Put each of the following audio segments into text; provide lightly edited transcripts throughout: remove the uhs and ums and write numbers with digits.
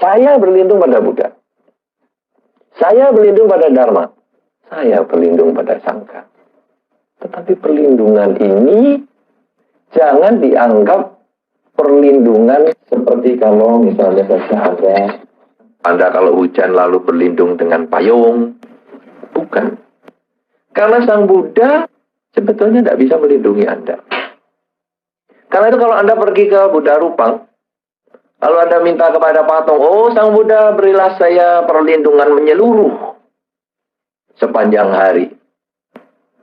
Saya berlindung pada Buddha. Saya berlindung pada Dharma. Saya berlindung pada Sangha. Tetapi perlindungan ini jangan dianggap perlindungan seperti kalau misalnya saja Anda kalau hujan lalu berlindung dengan payung. Bukan. Karena Sang Buddha sebetulnya tidak bisa melindungi Anda. Karena itu kalau Anda pergi ke Buddha Rupang, lalu Anda minta kepada patung, oh Sang Buddha berilah saya perlindungan menyeluruh sepanjang hari.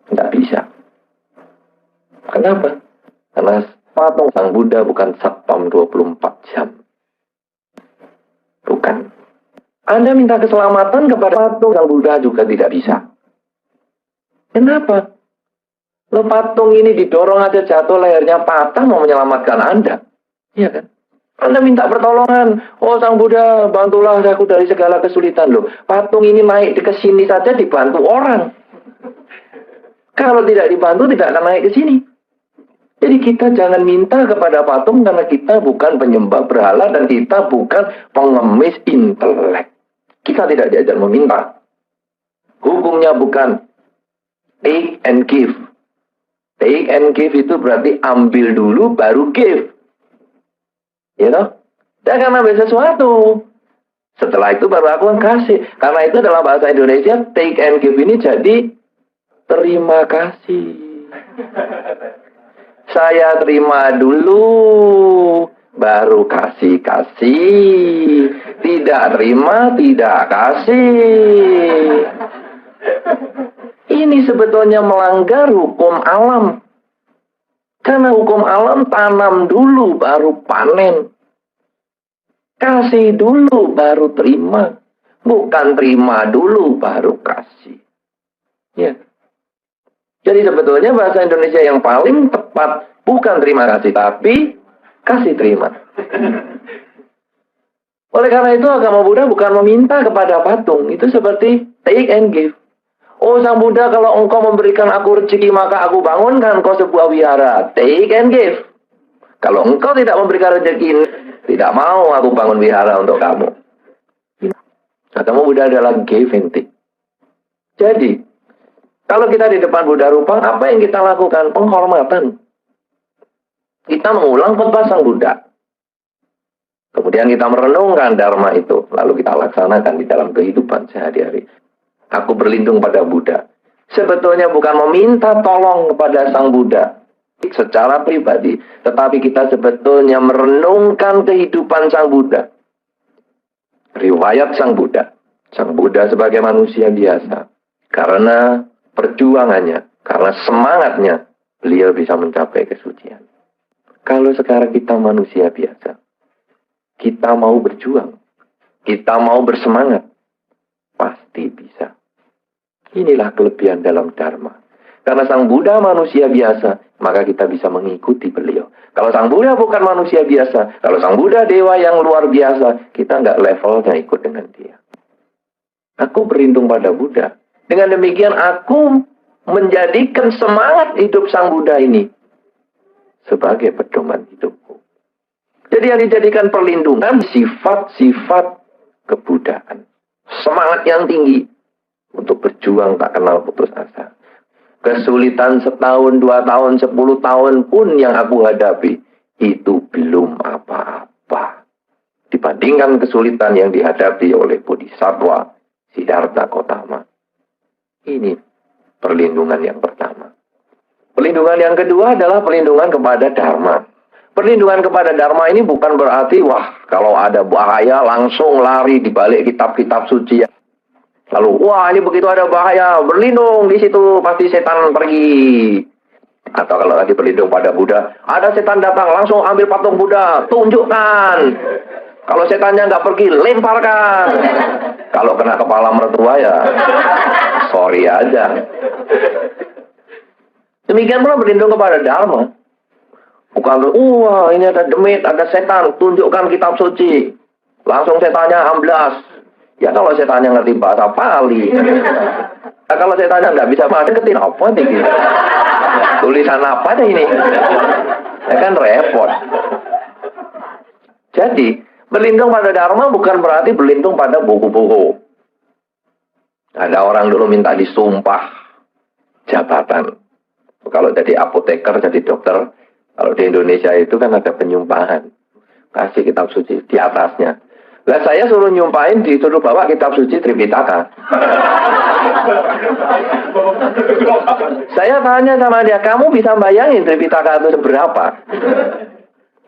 Tidak bisa. Kenapa? Karena patung Sang Buddha bukan satpam 24 jam. Bukan. Anda minta keselamatan kepada patung Sang Buddha juga tidak bisa. Kenapa? Lo patung ini didorong aja jatuh, lehernya patah, mau menyelamatkan Anda. Iya kan? Anda minta pertolongan. Oh Sang Buddha, bantulah aku dari segala kesulitan loh. Patung ini naik ke sini saja dibantu orang. Kalau tidak dibantu tidak akan naik ke sini. Jadi kita jangan minta kepada patung karena kita bukan penyembah berhala dan kita bukan pengemis intelek. Kita tidak diajar meminta. Hukumnya bukan take and give. Take and give itu berarti ambil dulu baru give. You know? Jangan ambil sesuatu. Setelah itu baru aku akan kasih. Karena itu dalam bahasa Indonesia, take and give ini jadi terima kasih. Saya terima dulu, baru kasih-kasih. Tidak terima, tidak kasih. Ini sebetulnya melanggar hukum alam. Karena hukum alam tanam dulu baru panen. Kasih dulu baru terima. Bukan terima dulu baru kasih. Ya. Jadi sebetulnya bahasa Indonesia yang paling tepat bukan terima kasih, tapi kasih terima. Oleh karena itu agama Buddha bukan meminta kepada patung. Itu seperti take and give. Oh Sang Buddha, kalau engkau memberikan aku rezeki maka aku bangunkan kau sebuah wihara. Take and give. Kalau engkau tidak memberikan rezeki, tidak mau aku bangun wihara untuk kamu. Agama Buddha adalah give and take. Jadi, kalau kita di depan Buddha Rupang, apa yang kita lakukan? Penghormatan. Kita mengulang khotbah Sang Buddha. Kemudian kita merenungkan Dharma itu. Lalu kita laksanakan di dalam kehidupan sehari-hari. Aku berlindung pada Buddha. Sebetulnya bukan meminta tolong kepada Sang Buddha secara pribadi. Tetapi kita sebetulnya merenungkan kehidupan Sang Buddha. Riwayat Sang Buddha. Sang Buddha sebagai manusia biasa. Karena perjuangannya, karena semangatnya, beliau bisa mencapai kesucian. Kalau sekarang kita manusia biasa, kita mau berjuang, kita mau bersemangat, pasti bisa. Inilah kelebihan dalam Dharma. Karena Sang Buddha manusia biasa, maka kita bisa mengikuti beliau. Kalau Sang Buddha bukan manusia biasa, kalau Sang Buddha dewa yang luar biasa, kita nggak levelnya ikut dengan dia. Aku berlindung pada Buddha. Dengan demikian aku menjadikan semangat hidup Sang Buddha ini sebagai pedoman hidupku. Jadi yang dijadikan perlindungan sifat-sifat kebudaan. Semangat yang tinggi untuk berjuang tak kenal putus asa. Kesulitan setahun, 2 tahun, 10 tahun pun yang aku hadapi itu belum apa-apa dibandingkan kesulitan yang dihadapi oleh Bodhisattva Siddhartha Gautama. Ini perlindungan yang pertama. Perlindungan yang kedua adalah perlindungan kepada Dharma. Perlindungan kepada Dharma ini bukan berarti, wah, kalau ada bahaya langsung lari di balik kitab-kitab suci. Lalu, wah, ini begitu ada bahaya, berlindung di situ, pasti setan pergi. Atau kalau lagi berlindung pada Buddha, ada setan datang, langsung ambil patung Buddha, tunjukkan. Kalau setannya nggak pergi, lemparkan. Kalau kena kepala mertua ya, sorry aja. Demikian pula berlindung kepada Dharma. Bukan, wah ini ada demit, ada setan, tunjukkan kitab suci. Langsung setannya amblas. Ya kalau setannya ngerti bahasa Pali. Nah, kalau setannya nggak bisa bahasa, deketin apa nih gitu. Tulisan apa deh ini? Ya kan repot. Jadi, Berlindung pada Dharma bukan berarti berlindung pada buku-buku. Ada orang dulu minta disumpah jabatan. Kalau jadi apoteker, jadi dokter, kalau di Indonesia itu kan ada penyumpahan. Kasih kitab suci di atasnya. Lah saya suruh nyumpahin, disuruh bawa kitab suci Tripitaka. Saya tanya sama dia, kamu bisa bayangin Tripitaka itu seberapa?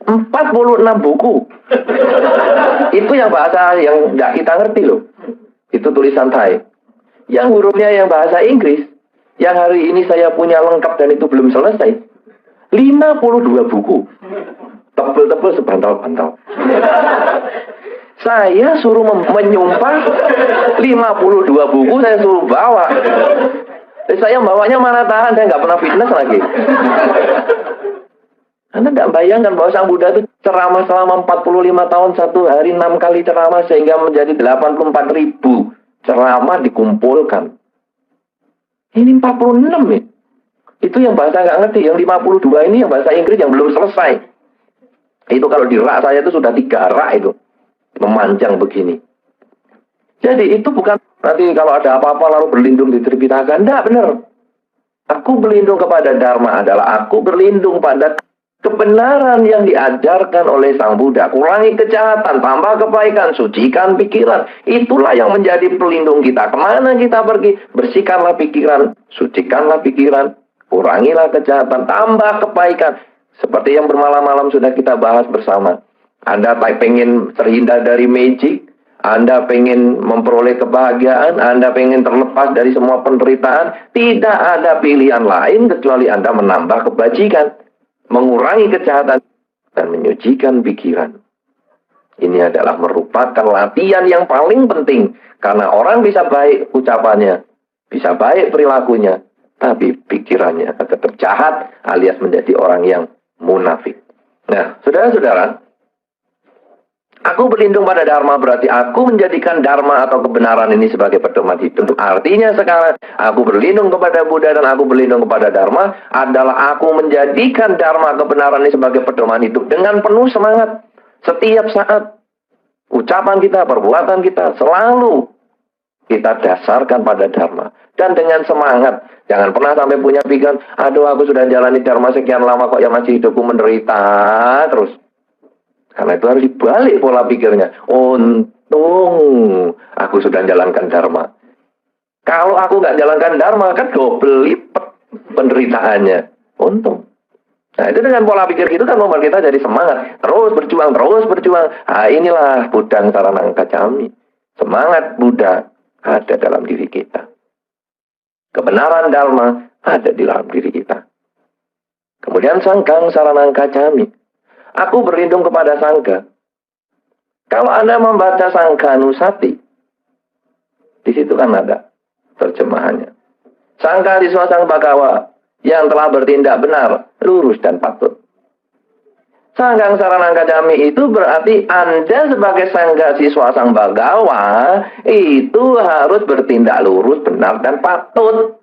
46 buku. Itu yang bahasa yang nggak kita ngerti loh. Itu tulisan Thai. Yang hurufnya yang bahasa Inggris, yang hari ini saya punya lengkap dan itu belum selesai. 52 buku. Tebel-tebel sebantal-bantal. Saya suruh menyumpah 52 buku, saya suruh bawa. Saya bawanya mana tahan, saya nggak pernah fitness lagi. Anda nggak bayangkan bahwa Sang Buddha itu ceramah selama 45 tahun, satu hari 6 kali ceramah, sehingga menjadi 84.000 ceramah dikumpulkan. Ini 46 ya. Itu yang bahasa nggak ngerti, yang 52 ini yang bahasa Inggris yang belum selesai. Itu kalau di rak saya itu sudah 3 rak itu. Memanjang begini. Jadi itu bukan nanti kalau ada apa-apa lalu berlindung di Tripitaka. Tidak benar. Aku berlindung kepada Dharma adalah aku berlindung pada kebenaran yang diajarkan oleh Sang Buddha. Kurangi kejahatan, tambah kebaikan, sucikan pikiran. Itulah yang menjadi pelindung kita. Kemana kita pergi? Bersihkanlah pikiran, sucikanlah pikiran, kurangilah kejahatan, tambah kebaikan. Seperti yang bermalam-malam sudah kita bahas bersama. Anda pengen terhindar dari magic, Anda pengen memperoleh kebahagiaan, Anda pengen terlepas dari semua penderitaan. Tidak ada pilihan lain kecuali Anda menambah kebajikan, mengurangi kejahatan, dan menyucikan pikiran. Ini adalah merupakan latihan yang paling penting. Karena orang bisa baik ucapannya, bisa baik perilakunya, tapi pikirannya tetap jahat alias menjadi orang yang munafik. Nah, saudara-saudara, aku berlindung pada Dharma berarti aku menjadikan Dharma atau kebenaran ini sebagai pedoman hidup. Artinya sekarang aku berlindung kepada Buddha dan aku berlindung kepada Dharma adalah aku menjadikan Dharma kebenaran ini sebagai pedoman hidup dengan penuh semangat. Setiap saat ucapan kita, perbuatan kita selalu kita dasarkan pada Dharma. Dan dengan semangat. Jangan pernah sampai punya pikiran, aduh aku sudah jalani Dharma sekian lama kok ya masih hidupku menderita terus. Karena itu harus dibalik pola pikirnya. Untung aku sudah jalankan Dharma. Kalau aku nggak jalankan Dharma kan double lipat penderitaannya. Untung. Nah itu dengan pola pikir gitu kan membuat kita jadi semangat. Terus berjuang, terus berjuang. Nah inilah Buddhang Saranang Kacami. Semangat Buddha ada dalam diri kita. Kebenaran Dharma ada di dalam diri kita. Kemudian Sanggang Saranang Kacami. Aku berlindung kepada Sangga. Kalau Anda membaca Sangga Nusati, di situ kan ada terjemahannya. Sangga Siswa Sang Bhagawa yang telah bertindak benar, lurus dan patut. Sanggang Saranang Kacami itu berarti Anda sebagai Sangga Siswa Sang Bhagawa itu harus bertindak lurus, benar dan patut.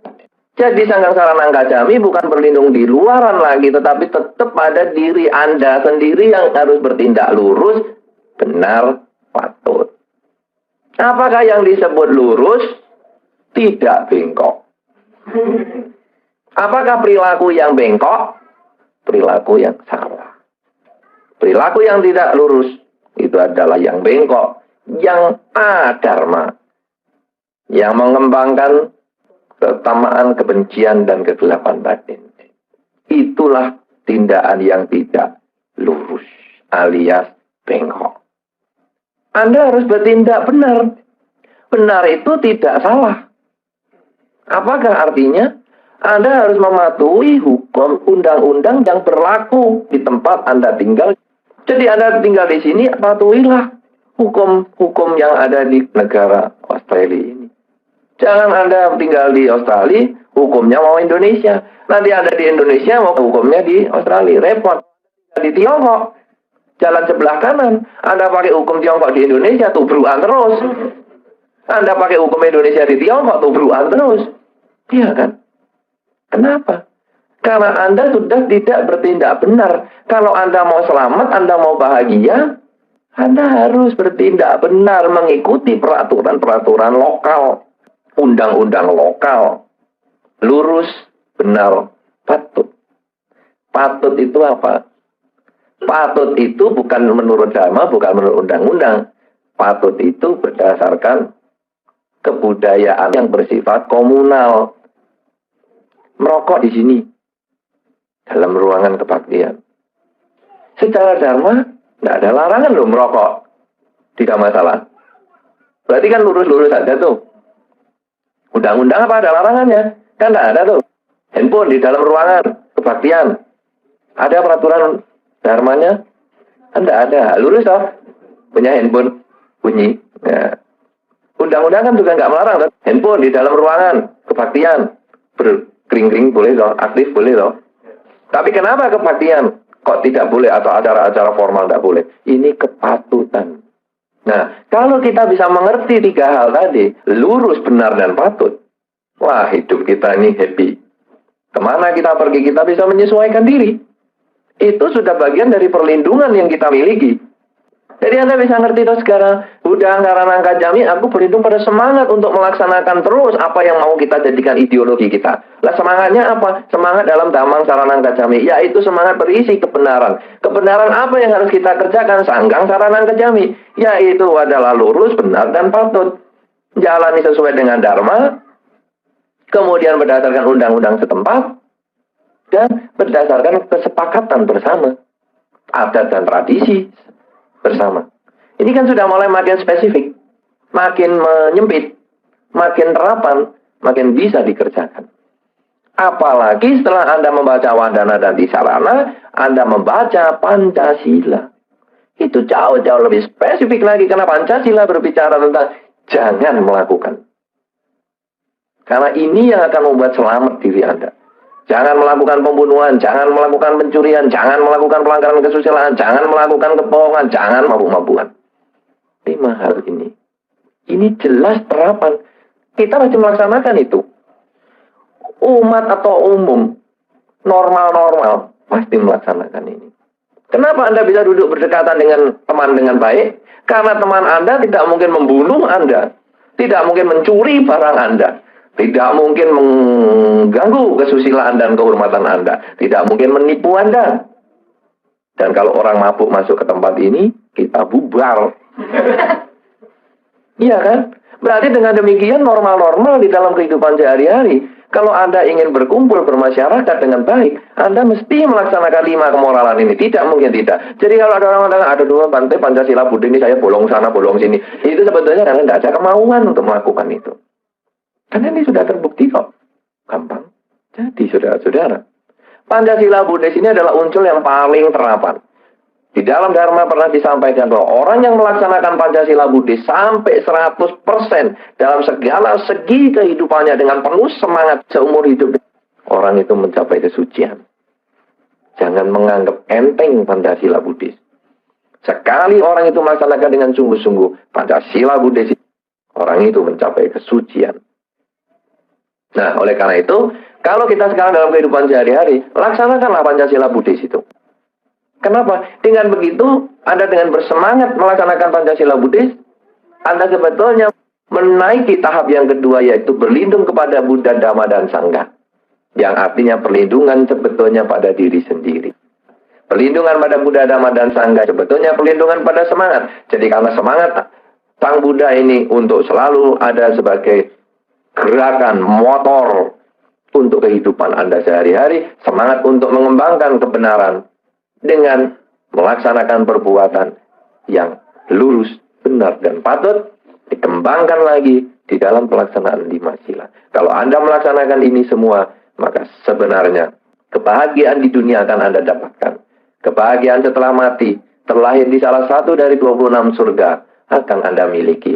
Jadi Sanggang Saranang Kacami bukan berlindung di luaran lagi, tetapi tetap pada diri Anda sendiri yang harus bertindak lurus, benar, patut. Apakah yang disebut lurus? Tidak bengkok. Apakah perilaku yang bengkok? Perilaku yang salah. Perilaku yang tidak lurus itu adalah yang bengkok, yang adharma, yang mengembangkan ketamaan, kebencian, dan kegelapan batin. Itulah tindakan yang tidak lurus, alias bengkok. Anda harus bertindak benar. Benar itu tidak salah. Apakah artinya? Anda harus mematuhi hukum undang-undang yang berlaku di tempat Anda tinggal. Jadi Anda tinggal di sini, patuhilah hukum-hukum yang ada di negara Australia ini. Jangan Anda tinggal di Australia, hukumnya mau Indonesia. Nanti Anda di Indonesia, mau hukumnya di Australia. Repot. Di Tiongkok, jalan sebelah kanan. Anda pakai hukum Tiongkok di Indonesia, tubrukan terus. Anda pakai hukum Indonesia di Tiongkok, tubrukan terus. Iya kan? Kenapa? Karena Anda sudah tidak bertindak benar. Kalau Anda mau selamat, Anda mau bahagia, Anda harus bertindak benar mengikuti peraturan-peraturan lokal, undang-undang lokal. Lurus, benar, patut. Patut itu apa? Patut itu bukan menurut agama, bukan menurut undang-undang. Patut itu berdasarkan kebudayaan yang bersifat komunal. Merokok di sini, dalam ruangan kebaktian. Secara dharma, nggak ada larangan loh merokok. Tidak masalah. Berarti kan lurus-lurus saja tuh. Undang-undang apa ada larangannya? Kan nggak ada tuh. Handphone di dalam ruangan kebaktian. Ada peraturan dharmanya? Kan nggak ada. Lurus toh. Punya handphone bunyi. Ya. Undang-undang kan juga nggak melarang toh. Handphone di dalam ruangan kebaktian. Berkering-kering boleh toh. Aktif boleh toh. Tapi kenapa kebaktian kok tidak boleh atau acara-acara formal tidak boleh? Ini kepatutan. Nah, kalau kita bisa mengerti tiga hal tadi, lurus, benar, dan patut, wah, hidup kita ini happy. Kemana kita pergi, kita bisa menyesuaikan diri. Itu sudah bagian dari perlindungan yang kita miliki. Jadi Anda bisa ngerti tuh sekarang, udah Karanangka Jami, aku berlindung pada semangat untuk melaksanakan terus apa yang mau kita jadikan ideologi kita. Lah semangatnya apa? Semangat dalam Damang Saranangka Jami, yaitu semangat berisi kebenaran. Kebenaran apa yang harus kita kerjakan? Sanggang Saranangka Jami, yaitu adalah lurus, benar, dan patut. Jalani sesuai dengan dharma, kemudian berdasarkan undang-undang setempat, dan berdasarkan kesepakatan bersama, adat dan tradisi bersama. Ini kan sudah mulai makin spesifik, makin menyempit, makin terapan, makin bisa dikerjakan. Apalagi setelah Anda membaca Wadana dan Tisarana, Anda membaca Pancasila. Itu jauh-jauh lebih spesifik lagi, karena Pancasila berbicara tentang jangan melakukan. Karena ini yang akan membuat selamat diri Anda. Jangan melakukan pembunuhan, jangan melakukan pencurian, jangan melakukan pelanggaran kesusilaan, jangan melakukan kebohongan, jangan mabuk-mabukan. 5 hal ini. Ini jelas terapan. Kita masih melaksanakan itu. Umat atau umum, normal-normal, pasti melaksanakan ini. Kenapa Anda bisa duduk berdekatan dengan teman dengan baik? Karena teman Anda tidak mungkin membunuh Anda, tidak mungkin mencuri barang Anda, tidak mungkin mengganggu kesusilaan dan kehormatan Anda. Tidak mungkin menipu Anda. Dan kalau orang mabuk masuk ke tempat ini, kita bubar. Iya kan? Berarti dengan demikian normal-normal di dalam kehidupan sehari-hari. Kalau Anda ingin berkumpul, bermasyarakat dengan baik, Anda mesti melaksanakan 5 kemoralan ini. Tidak mungkin tidak. Jadi kalau ada orang mengatakan, ada 2 bantai Pancasila Budi ini, saya bolong sana, bolong sini. Itu sebetulnya karena tidak ada kemauan untuk melakukan itu. Karena ini sudah terbukti kok. Gampang. Jadi saudara-saudara, Pancasila Buddhis ini adalah unsur yang paling terapan. Di dalam Dharma pernah disampaikan bahwa orang yang melaksanakan Pancasila Buddhis sampai 100% dalam segala segi kehidupannya dengan penuh semangat seumur hidup, orang itu mencapai kesucian. Jangan menganggap enteng Pancasila Buddhis. Sekali orang itu melaksanakan dengan sungguh-sungguh Pancasila Buddhis, orang itu mencapai kesucian. Nah, oleh karena itu, kalau kita sekarang dalam kehidupan sehari-hari, laksanakanlah Pancasila Buddhis itu. Kenapa? Dengan begitu, Anda dengan bersemangat melaksanakan Pancasila Buddhis, Anda sebetulnya menaiki tahap yang kedua, yaitu berlindung kepada Buddha, Dhamma, dan Sangha. Yang artinya perlindungan sebetulnya pada diri sendiri. Perlindungan pada Buddha, Dhamma, dan Sangha sebetulnya perlindungan pada semangat. Jadi karena semangat Sang Buddha ini untuk selalu ada sebagai gerakan motor untuk kehidupan Anda sehari-hari, semangat untuk mengembangkan kebenaran dengan melaksanakan perbuatan yang lurus, benar, dan patut, dikembangkan lagi di dalam pelaksanaan 5 sila. Kalau Anda melaksanakan ini semua, maka sebenarnya kebahagiaan di dunia akan Anda dapatkan. Kebahagiaan setelah mati, terlahir di salah satu dari 26 surga, akan Anda miliki.